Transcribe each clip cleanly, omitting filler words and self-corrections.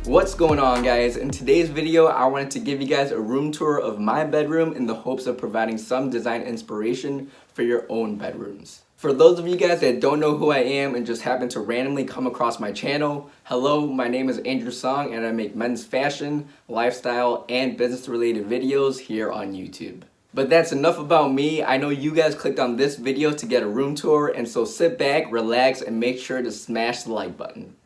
What's going on, guys? In today's video, I wanted to give you guys a room tour of my bedroom in the hopes of providing some design inspiration for your own bedrooms. For those of you guys that don't know who I am and just happen to randomly come across my channel, hello, my name is Andrew Song and I make men's fashion, lifestyle, and business related videos here on YouTube. But that's enough about me. I know you guys clicked on this video to get a room tour, and so sit back, relax, and make sure to smash the like button.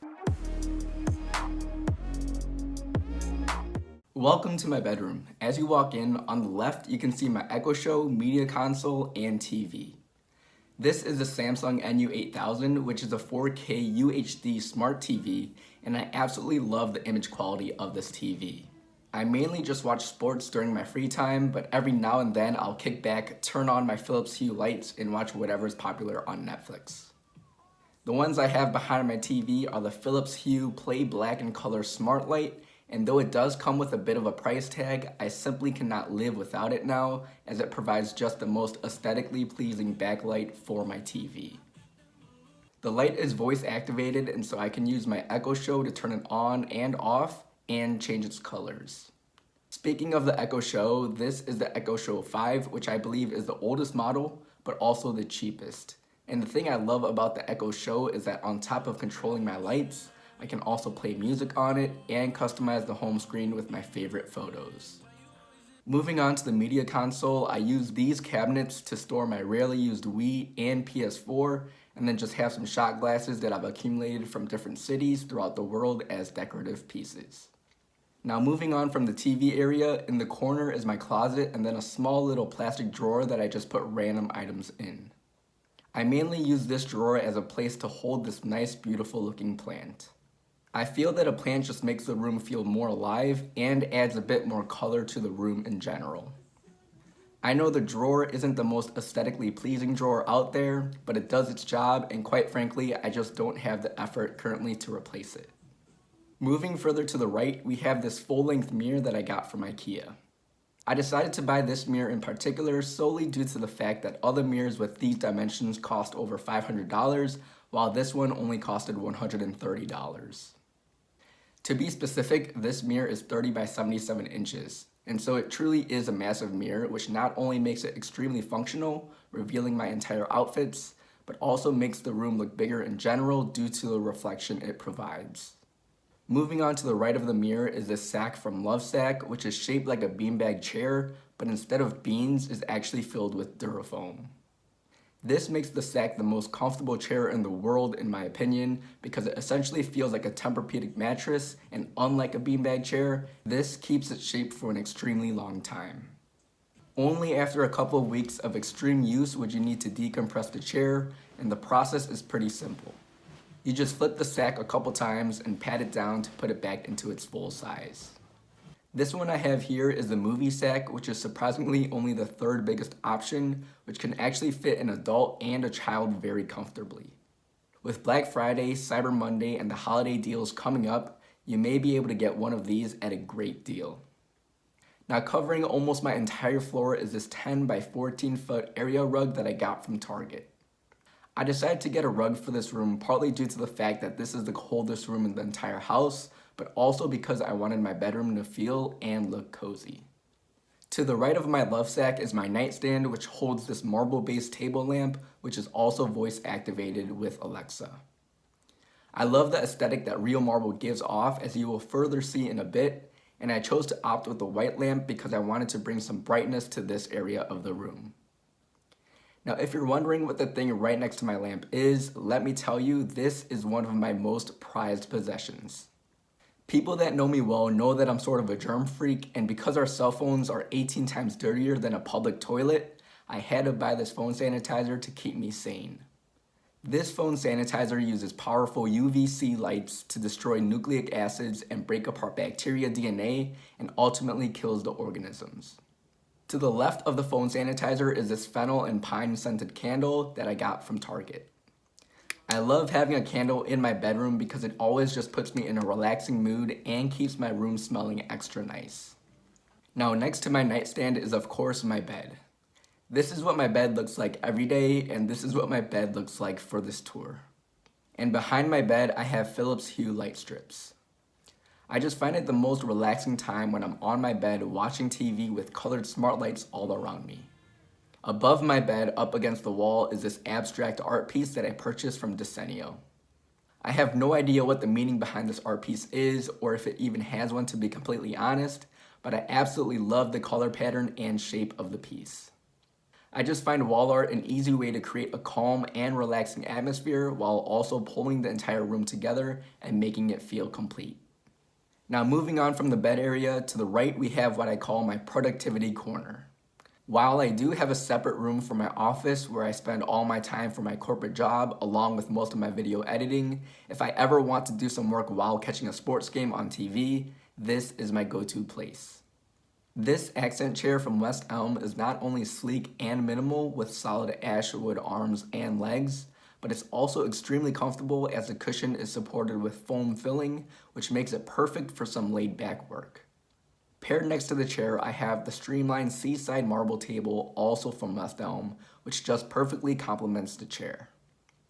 Welcome to my bedroom. As you walk in, on the left you can see my Echo Show, media console, and TV. This is a Samsung NU8000, which is a 4K UHD smart TV, and I absolutely love the image quality of this TV. I mainly just watch sports during my free time, but every now and then I'll kick back, turn on my Philips Hue lights, and watch whatever's popular on Netflix. The ones I have behind my TV are the Philips Hue Play Black and Color Smart Light, and though it does come with a bit of a price tag, I simply cannot live without it now, as it provides just the most aesthetically pleasing backlight for my TV. The light is voice activated, and so I can use my Echo Show to turn it on and off and change its colors. Speaking of the Echo Show, this is the Echo Show 5, which I believe is the oldest model, but also the cheapest. And the thing I love about the Echo Show is that on top of controlling my lights, I can also play music on it and customize the home screen with my favorite photos. Moving on to the media console, I use these cabinets to store my rarely used Wii and PS4, and then just have some shot glasses that I've accumulated from different cities throughout the world as decorative pieces. Now moving on from the TV area, in the corner is my closet and then a small little plastic drawer that I just put random items in. I mainly use this drawer as a place to hold this nice, beautiful looking plant. I feel that a plant just makes the room feel more alive and adds a bit more color to the room in general. I know the drawer isn't the most aesthetically pleasing drawer out there, but it does its job, and quite frankly, I just don't have the effort currently to replace it. Moving further to the right, we have this full-length mirror that I got from IKEA. I decided to buy this mirror in particular solely due to the fact that other mirrors with these dimensions cost over $500, while this one only costed $130. To be specific, this mirror is 30 by 77 inches, and so it truly is a massive mirror, which not only makes it extremely functional, revealing my entire outfits, but also makes the room look bigger in general due to the reflection it provides. Moving on to the right of the mirror is this sack from Lovesac, which is shaped like a beanbag chair, but instead of beans is actually filled with Durafoam. This makes the sack the most comfortable chair in the world in my opinion, because it essentially feels like a Tempur-Pedic mattress, and unlike a beanbag chair, this keeps its shape for an extremely long time. Only after a couple of weeks of extreme use would you need to decompress the chair, and the process is pretty simple. You just flip the sack a couple times and pat it down to put it back into its full size. This one I have here is the movie sack, which is surprisingly only the third biggest option, which can actually fit an adult and a child very comfortably. With Black Friday, Cyber Monday, and the holiday deals coming up, you may be able to get one of these at a great deal. Now covering almost my entire floor is this 10 by 14 foot area rug that I got from Target. I decided to get a rug for this room partly due to the fact that this is the coldest room in the entire house, but also because I wanted my bedroom to feel and look cozy. To the right of my Lovesac is my nightstand, which holds this marble-based table lamp, which is also voice activated with Alexa. I love the aesthetic that real marble gives off, as you will further see in a bit, and I chose to opt with the white lamp because I wanted to bring some brightness to this area of the room. Now, if you're wondering what the thing right next to my lamp is, let me tell you, this is one of my most prized possessions. People that know me well know that I'm sort of a germ freak, and because our cell phones are 18 times dirtier than a public toilet, I had to buy this phone sanitizer to keep me sane. This phone sanitizer uses powerful UVC lights to destroy nucleic acids and break apart bacteria DNA, and ultimately kills the organisms. To the left of the phone sanitizer is this fennel and pine scented candle that I got from Target. I love having a candle in my bedroom because it always just puts me in a relaxing mood and keeps my room smelling extra nice. Now next to my nightstand is of course my bed. This is what my bed looks like every day, and this is what my bed looks like for this tour. And behind my bed I have Philips Hue light strips. I just find it the most relaxing time when I'm on my bed watching TV with colored smart lights all around me. Above my bed, up against the wall, is this abstract art piece that I purchased from Decenio. I have no idea what the meaning behind this art piece is, or if it even has one, to be completely honest, but I absolutely love the color pattern and shape of the piece. I just find wall art an easy way to create a calm and relaxing atmosphere while also pulling the entire room together and making it feel complete. Now moving on from the bed area, to the right we have what I call my productivity corner. While I do have a separate room for my office where I spend all my time for my corporate job along with most of my video editing, if I ever want to do some work while catching a sports game on TV, this is my go-to place. This accent chair from West Elm is not only sleek and minimal with solid ash wood arms and legs, but it's also extremely comfortable as the cushion is supported with foam filling, which makes it perfect for some laid-back work. Paired next to the chair, I have the streamlined Seaside marble table, also from West Elm, which just perfectly complements the chair.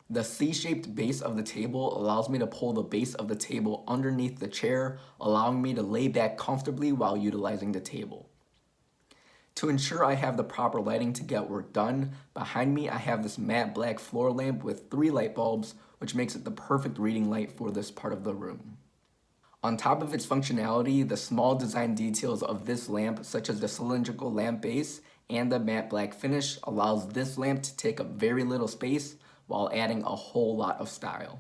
The C-shaped base of the table allows me to pull the base of the table underneath the chair, allowing me to lay back comfortably while utilizing the table. To ensure I have the proper lighting to get work done, behind me I have this matte black floor lamp with 3 light bulbs, which makes it the perfect reading light for this part of the room. On top of its functionality, the small design details of this lamp, such as the cylindrical lamp base and the matte black finish, allows this lamp to take up very little space while adding a whole lot of style.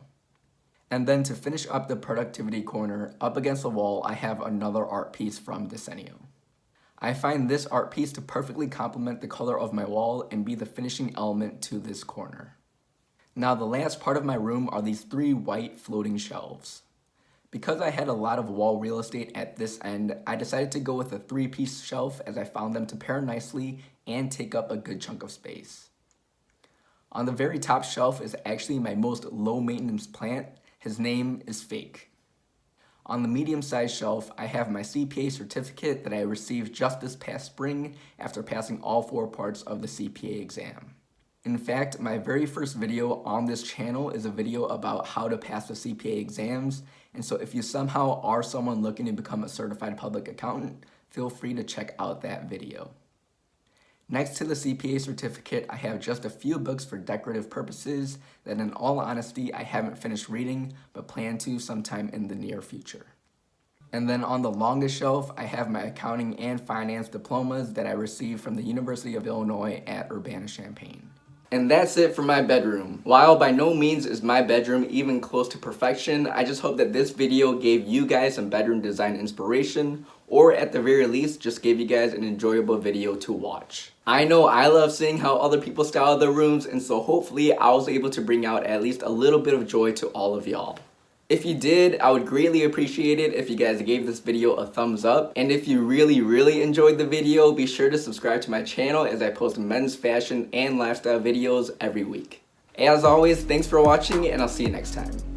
And then to finish up the productivity corner, up against the wall, I have another art piece from Decenio. I find this art piece to perfectly complement the color of my wall and be the finishing element to this corner. Now the last part of my room are these 3 white floating shelves. Because I had a lot of wall real estate at this end, I decided to go with a 3-piece shelf as I found them to pair nicely and take up a good chunk of space. On the very top shelf is actually my most low maintenance plant. His name is Fake. On the medium-sized shelf, I have my Cpa certificate that I received just this past spring after passing all 4 parts of the CPA exam. In fact, my very first video on this channel is a video about how to pass the CPA exams, and so if you somehow are someone looking to become a certified public accountant, feel free to check out that video. Next to the CPA certificate, I have just a few books for decorative purposes that in all honesty I haven't finished reading, but plan to sometime in the near future. And then on the longest shelf, I have my accounting and finance diplomas that I received from the University of Illinois at Urbana-Champaign. And that's it for my bedroom. While by no means is my bedroom even close to perfection, I just hope that this video gave you guys some bedroom design inspiration, or at the very least, just gave you guys an enjoyable video to watch. I know I love seeing how other people style their rooms, and so hopefully I was able to bring out at least a little bit of joy to all of y'all. If you did, I would greatly appreciate it if you guys gave this video a thumbs up. And if you really enjoyed the video, be sure to subscribe to my channel as I post men's fashion and lifestyle videos every week. As always, thanks for watching and I'll see you next time.